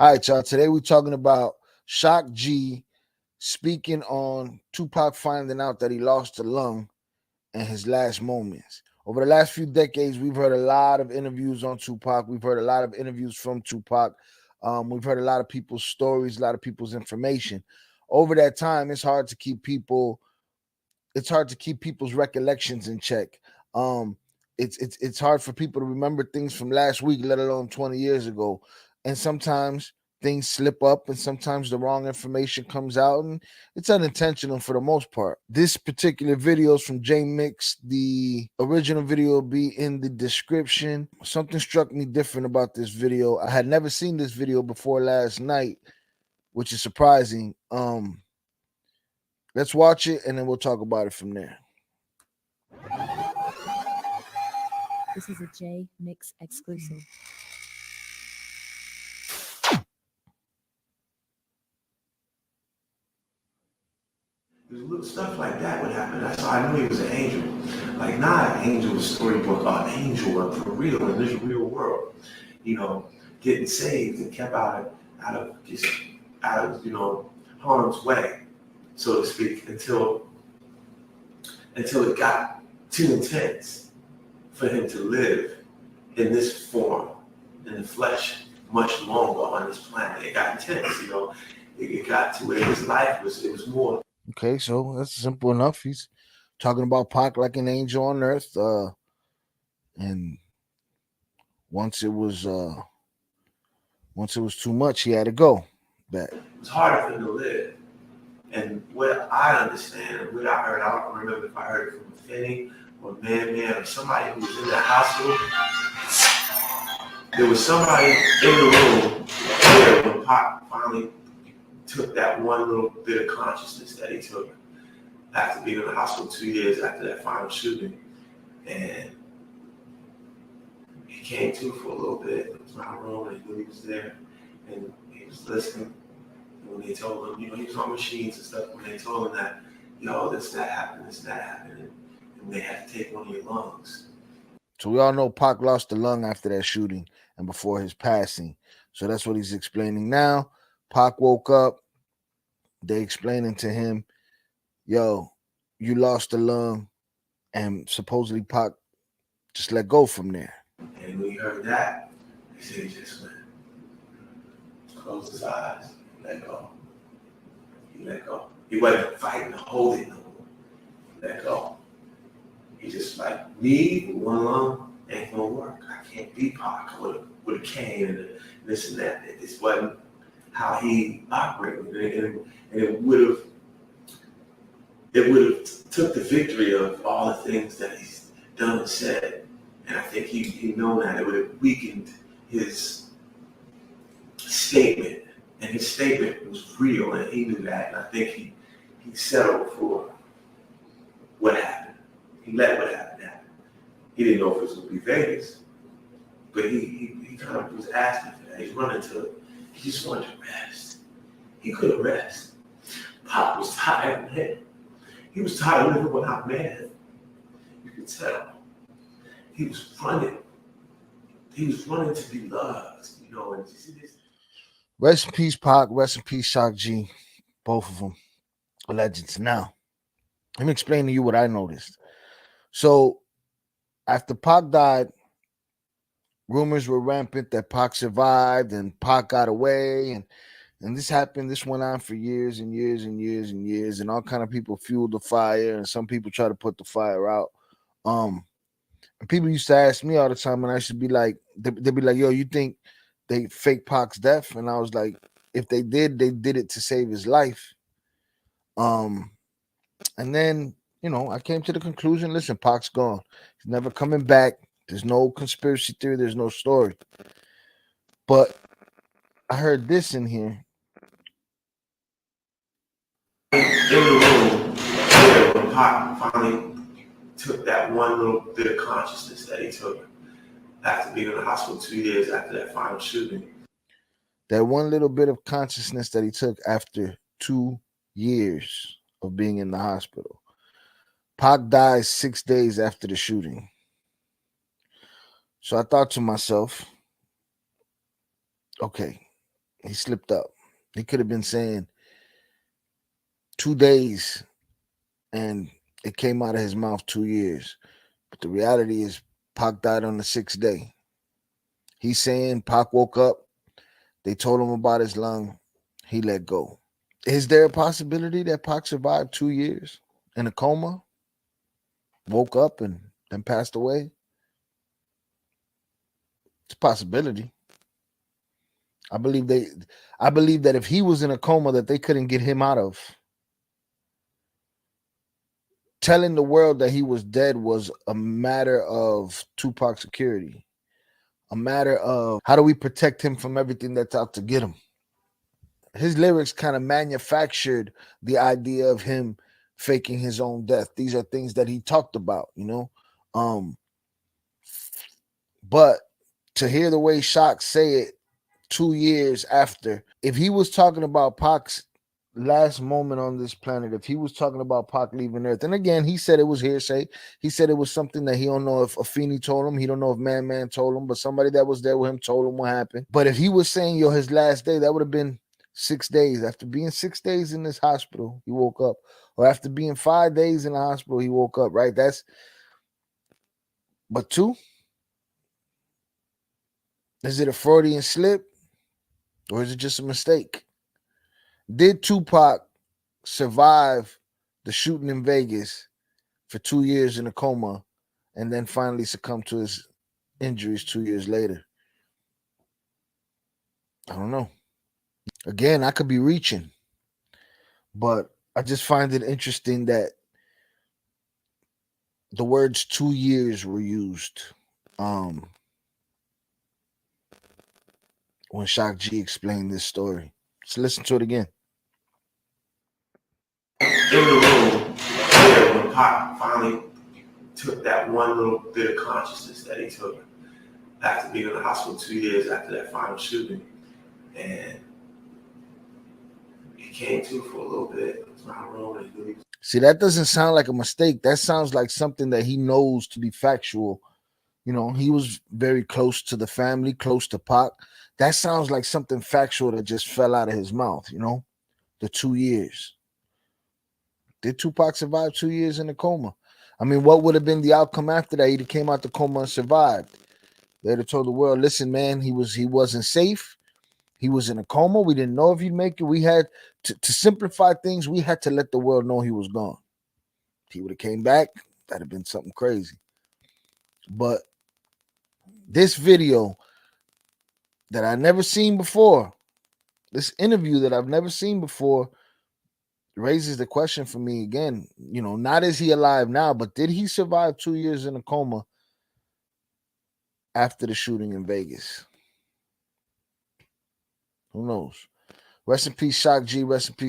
All right, y'all. Today we're talking about Shock G speaking on Tupac finding out that he lost a lung and his last moments. Over the last few decades, we've heard a lot of interviews on Tupac. We've heard a lot of interviews from Tupac. We've heard a lot of people's stories, a lot of people's information. Over that time, it's hard to keep people's recollections in check. It's hard for people to remember things from last week, let alone 20 years ago. And sometimes things slip up and sometimes the wrong information comes out, and it's unintentional for the most part. This particular video is from J Mix. The original video will be in the description. Something struck me different about this video. I had never seen this video before last night, which is surprising. Let's watch it and then we'll talk about it from there. This is a J Mix exclusive. Little stuff like that would happen. That's how I knew he was an angel. Like, not an angel, a storybook, an angel for real in this real world. You know, getting saved and kept out of harm's way, so to speak, until it got too intense for him to live in this form, in the flesh, much longer on this planet. It got intense, It got to where his life was more. Okay, so that's simple enough. He's talking about Pac like an angel on earth. And once it was too much, he had to go back. It was harder for him to live. And what I understand, and what I heard, I don't remember if I heard it from Finney or Man or somebody who was in that hospital. There was somebody in the room there when Pac finally took that one little bit of consciousness that he took after being in the hospital 2 years after that final shooting. And he came to for a little bit. It was my room, and he knew he was there. And he was listening. And when they told him, he was on machines and stuff, when they told him that, that happened, and they had to take one of your lungs. So we all know Pac lost a lung after that shooting and before his passing. So that's what he's explaining now. Pac woke up. They explaining to him, yo, you lost a lung, and supposedly Pac just let go from there. And when he heard that, he said he just went, closed his eyes, let go. He let go. He wasn't fighting to hold it no more. Let go. He just like, me with one lung ain't gonna work. I can't be Pac with a cane and this and that. This wasn't how he operated, and it would have took the victory of all the things that he's done and said, and I think he known that it would have weakened his statement, and his statement was real, and he knew that, and I think he settled for what happened. He let what happened happen. He didn't know if it was going to be Vegas, but he kind of was asking for that. He's running to it. He just wanted to rest. He couldn't rest. Pac was tired of him. He was tired of living without man. You could tell. He was running. He was running to be loved, and you see this. Rest in peace, Pac. Rest in peace, Shock G. Both of them legends. Now, let me explain to you what I noticed. So, after Pac died, rumors were rampant that Pac survived and Pac got away, and this happened. This went on for years and years and years and years, and all kind of people fueled the fire, and some people try to put the fire out. And people used to ask me all the time, and I should be like, they'd be like, "Yo, you think they fake Pac's death?" And I was like, "If they did it to save his life." And then I came to the conclusion: listen, Pac's gone. He's never coming back. There's no conspiracy theory. There's no story. But I heard this in here. In the room there when Pac finally took that one little bit of consciousness that he took after being in the hospital 2 years after that final shooting. That one little bit of consciousness that he took after 2 years of being in the hospital. Pac died 6 days after the shooting. So I thought to myself, okay, He slipped up. He could have been saying 2 days, and it came out of his mouth 2 years. But the reality is, Pac died on the 6th day. He's saying Pac woke up. They told him about his lung. He let go. Is there a possibility that Pac survived 2 years in a coma, woke up, and then passed away? It's a possibility. I believe that if he was in a coma that they couldn't get him out of, telling the world that he was dead was a matter of Tupac security, a matter of how do we protect him from everything that's out to get him. His lyrics kind of manufactured the idea of him faking his own death. These are things that he talked about, but to hear the way Shock say it 2 years after, if he was talking about Pac's last moment on this planet, if he was talking about Pac leaving Earth, and again, he said it was hearsay. He said it was something that he don't know if Afeni told him. He don't know if Man told him, but somebody that was there with him told him what happened. But if he was saying, his last day, that would have been 6 days. After being 6 days in this hospital, he woke up. Or after being 5 days in the hospital, he woke up, right? But 2? Is it a Freudian slip? Or is it just a mistake? Did Tupac survive the shooting in Vegas for 2 years in a coma and then finally succumb to his injuries 2 years later? I don't know. Again, I could be reaching, but I just find it interesting that the words 2 years were used when Shock G explained this story. Let's listen to it again. In the room there when Pac finally took that one little bit of consciousness that he took after being in the hospital 2 years after that final shooting, and he came to for a little bit. It was my room, and he really. See, that doesn't sound like a mistake. That sounds like something that he knows to be factual. He was very close to the family, close to Pac. That sounds like something factual that just fell out of his mouth, the 2 years. Did Tupac survive 2 years in a coma? I mean, what would have been the outcome after that? He'd have came out the coma and survived. They'd have told the world, listen, man, he wasn't safe. He was in a coma. We didn't know if he'd make it. We had to simplify things. We had to let the world know he was gone. If he would have came back, that'd have been something crazy. But this video that I never seen before, this interview that I've never seen before, raises the question for me again. Not is he alive now, but did he survive 2 years in a coma after the shooting in Vegas? Who knows? Rest in peace, Shock G. Rest in peace.